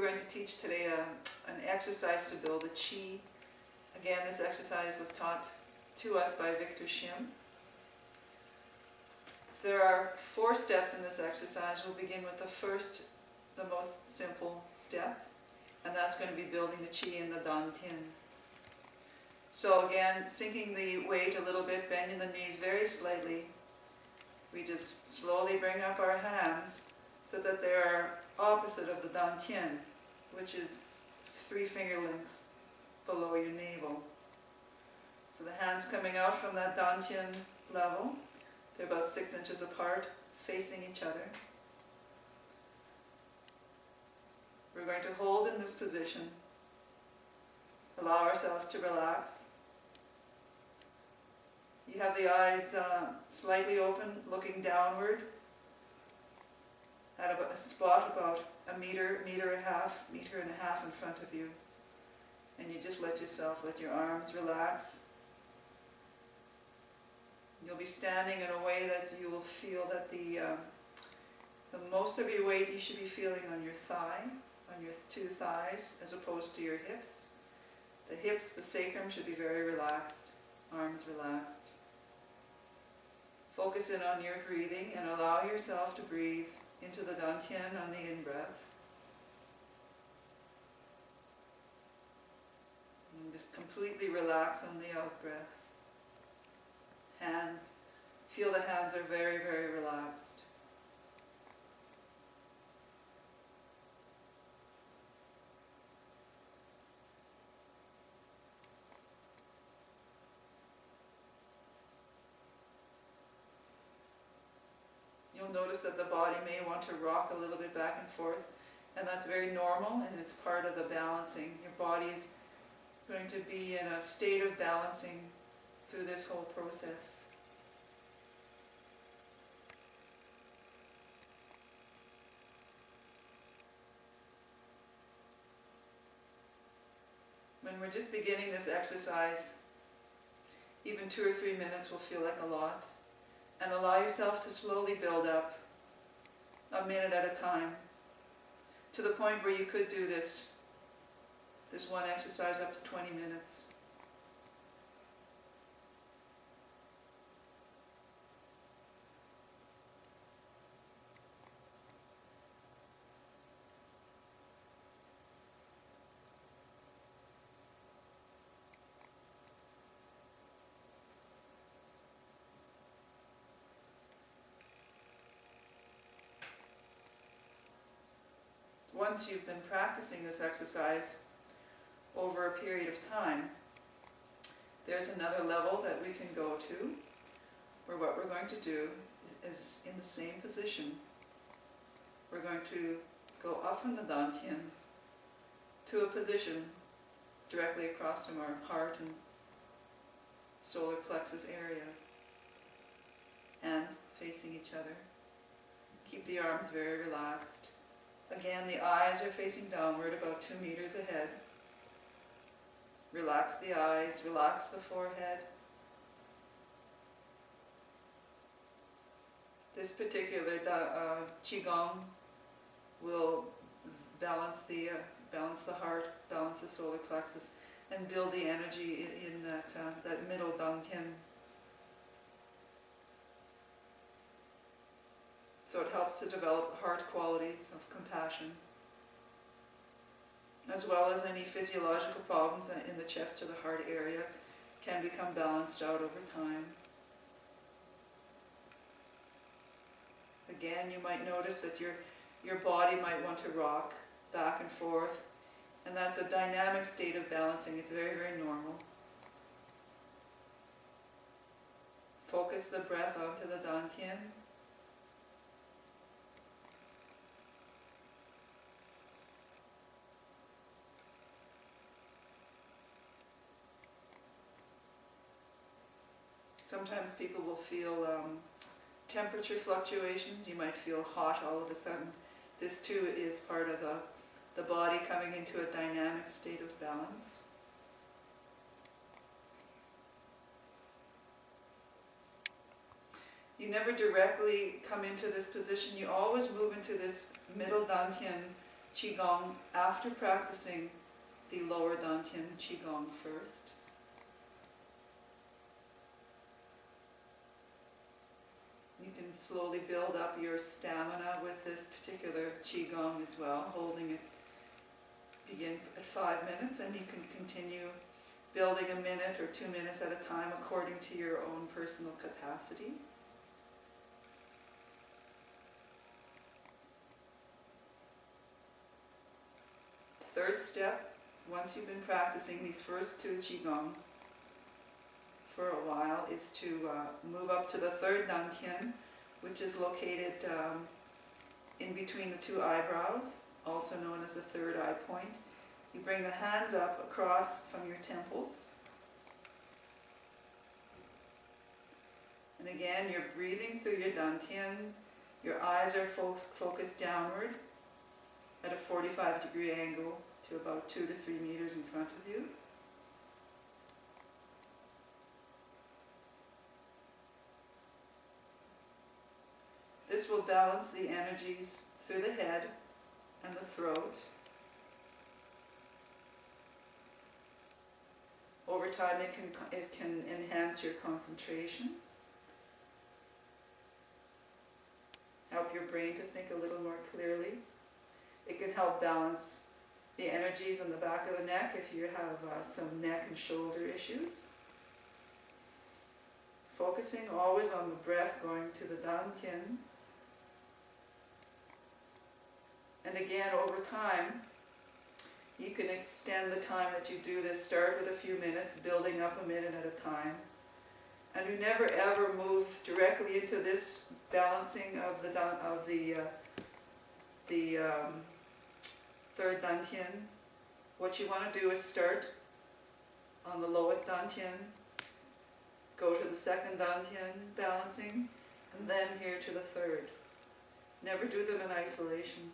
going to teach today an exercise to build the chi. Again, this exercise was taught to us by Victor Shim. There are 4 steps in this exercise. We'll begin with the first, the most simple step, and that's going to be building the chi in the dantian. So again, sinking the weight a little bit, bending the knees very slightly. We just slowly bring up our hands so that they are opposite of the dantian, which is 3 finger lengths below your navel. So the hands coming out from that dantian level, they're about 6 inches apart, facing each other. We're going to hold in this position. Allow ourselves to relax. You have the eyes slightly open, looking downward at a spot about a meter, meter and a half in front of you. And you just let your arms relax. You'll be standing in a way that you will feel that the most of your weight you should be feeling on your thigh, on your 2 thighs, as opposed to your hips. The hips, the sacrum should be very relaxed, arms relaxed. Focus in on your breathing and allow yourself to breathe into the dantian on the in-breath. And just completely relax on the out-breath. Hands, feel the hands are very, very relaxed. You'll notice that the body may want to rock a little bit back and forth, and that's very normal, and it's part of the balancing. Your body's going to be in a state of balancing through this whole process. When we're just beginning this exercise, even 2 or 3 minutes will feel like a lot. And allow yourself to slowly build up, a minute at a time, to the point where you could do this one exercise up to 20 minutes. Once you've been practicing this exercise over a period of time, there's another level that we can go to, where what we're going to do is in the same position. We're going to go up from the dantian to a position directly across from our heart and solar plexus area. Hands facing each other. Keep the arms very relaxed. Again, the eyes are facing downward about 2 meters ahead. Relax the eyes, relax the forehead. This particular qigong will balance the heart, balance the solar plexus, and build the energy in that middle dantian. So it helps to develop heart qualities of compassion, as well as any physiological problems in the chest to the heart area can become balanced out over time. Again, you might notice that your body might want to rock back and forth, and that's a dynamic state of balancing. It's very, very normal. Focus the breath onto the dantian. Sometimes people will feel temperature fluctuations. You might feel hot all of a sudden. This too is part of the body coming into a dynamic state of balance. You never directly come into this position. You always move into this middle dantian Qigong after practicing the lower Dantian Qigong first. You can slowly build up your stamina with this particular Qigong as well, holding it, begin at 5 minutes, and you can continue building a minute or 2 minutes at a time according to your own personal capacity. Third step, once you've been practicing these first 2 Qigongs for a while, is to move up to the third Dantian, which is located in between the 2 eyebrows, also known as the third eye point. You bring the hands up across from your temples. And again, you're breathing through your Dantian. Your eyes are focused downward at a 45-degree angle to about 2 to 3 meters in front of you. This will balance the energies through the head and the throat. Over time, it can enhance your concentration, help your brain to think a little more clearly. It can help balance the energies on the back of the neck if you have some neck and shoulder issues. Focusing always on the breath going to the Dantian. And again, over time, you can extend the time that you do this. Start with a few minutes, building up a minute at a time. And you never ever move directly into this balancing of the third Dantian. What you want to do is start on the lowest Dantian, go to the second Dantian balancing, and then here to the third. Never do them in isolation.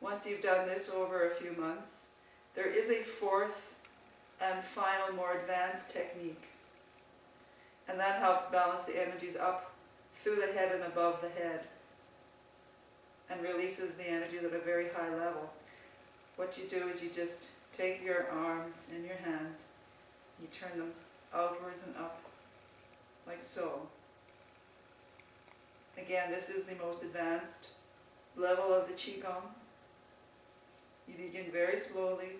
Once you've done this over a few months, there is a fourth and final, more advanced technique. And that helps balance the energies up through the head and above the head, and releases the energies at a very high level. What you do is you just take your arms and your hands, you turn them outwards and up, like so. Again, this is the most advanced level of the Qigong. You begin very slowly.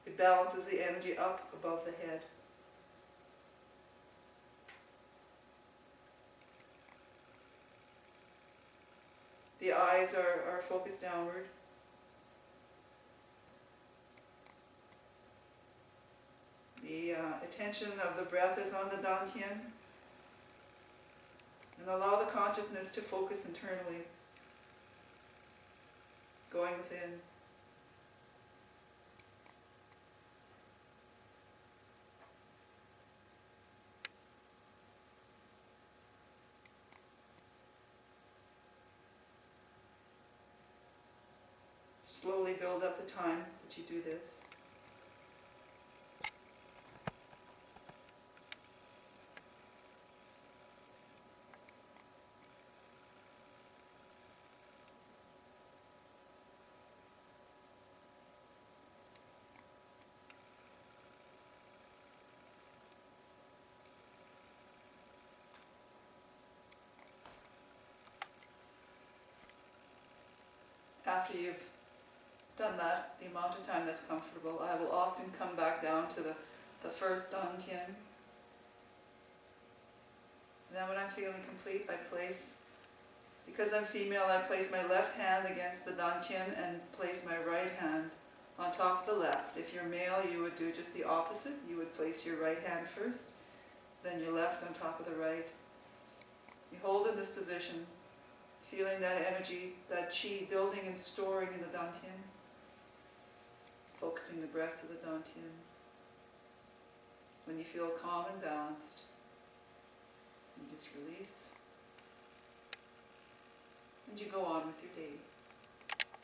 It balances the energy up above the head. The eyes are focused downward. The attention of the breath is on the Dantian. And allow the consciousness to focus internally, going within. Slowly build up the time that you do this. After you've done that, the amount of time that's comfortable, I will often come back down to the first Dantian. Then when I'm feeling complete, I place, because I'm female, I place my left hand against the Dantian and place my right hand on top of the left. If you're male, you would do just the opposite. You would place your right hand first, then your left on top of the right. You hold in this position, feeling that energy, that Qi building and storing in the Dantian. Focusing the breath to the Dantian. When you feel calm and balanced, you just release. And you go on with your day.